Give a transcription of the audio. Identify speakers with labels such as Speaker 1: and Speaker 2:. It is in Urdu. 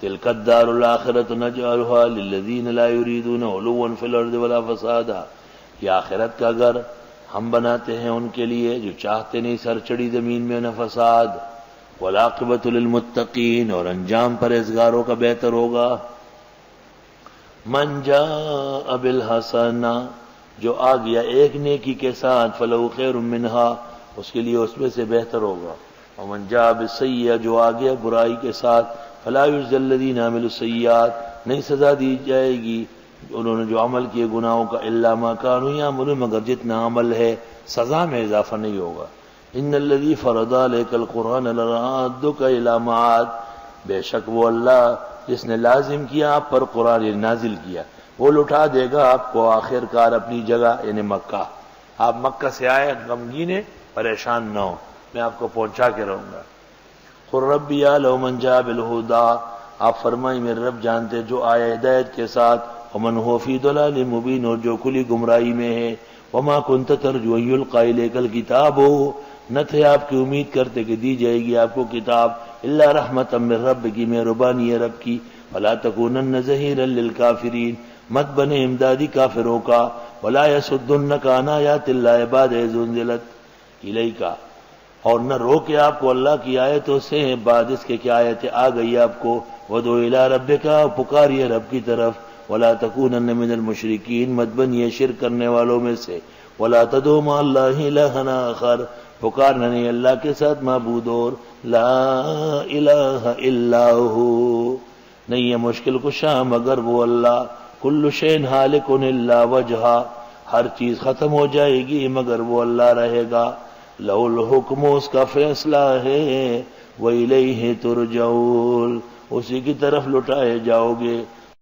Speaker 1: تلک الدار الآخرۃ نجعلها للذین لا یریدون علوا فی الارض ولا فسادا، یہ آخرت کا گھر ہم بناتے ہیں ان کے لیے جو چاہتے نہیں سر چڑی زمین میں نہ فساد، والعاقبۃ للمتقین، اور انجام پرہیزگاروں کا بہتر ہوگا۔ من جاء بالحسنہ، جو آ گیا ایک نیکی کے ساتھ، فلہ خیر منہا، اس کے لیے اس میں سے بہتر ہوگا۔ ومن جاء بالسیئہ، جو آ گیا برائی کے ساتھ، فلا یجزی الذین عملوا السیئات، نہیں سزا دی جائے گی انہوں نے جو عمل کیے گناہوں کا، الا ما کانوا یعملون، مگر جتنا عمل ہے سزا میں اضافہ نہیں ہوگا۔ ان الذی فرض علیک القرآن لرادک الی معاد، بے شک وہ اللہ جس نے لازم کیا آپ پر قرآن نازل کیا، وہ لٹا دے گا آپ کو آخر کار اپنی جگہ یعنی مکہ۔ آپ مکہ سے آئے غمگین پریشان نہ ہو، میں آپ کو پہنچا کے رہوں گا۔ قل ربی یعلم من جاء بالہدی، آپ فرمائیں میرے رب جانتے جو آئے ہدایت کے ساتھ، ومن هو فی ضلال مبین، اور جو کھلی گمراہی میں ہے۔ وما کنت ترجو ان یلقى الیک الکتاب، نہ تھے آپ کی امید کرتے کہ دی جائے گی آپ کو کتاب، الا رحمتا من رب کی، مہربانی ہے رب کی۔ فلا تکونن ظہیرا للکافرین، مت بنے امدادی کافروں کا۔ ولا یصدنک عن آیات اللہ بعد اذ انزلت الیک، اور نہ روکے آپ کو اللہ کی آیتوں سے بعد اس کے کہ آیتیں آ گئی آپ کو۔ ودعو الی ربک، پکاریے رب کی طرف۔ ولا تکونن من المشرکین، مت بنیے شرک کرنے والوں میں سے۔ ولا تدعو مع اللہ الہا آخر، پکارنا نہیں اللہ کے ساتھ معبود اور، لا الہ الا ہو، نہیں ہے مشکل کشا مگر وہ اللہ۔ کل شیء ہالک الا وجہہ، ہر چیز ختم ہو جائے گی مگر وہ اللہ رہے گا۔ لہ الحکم، اس کا فیصلہ ہے، وإلیہ ترجعون، اسی کی طرف لٹائے جاؤ گے۔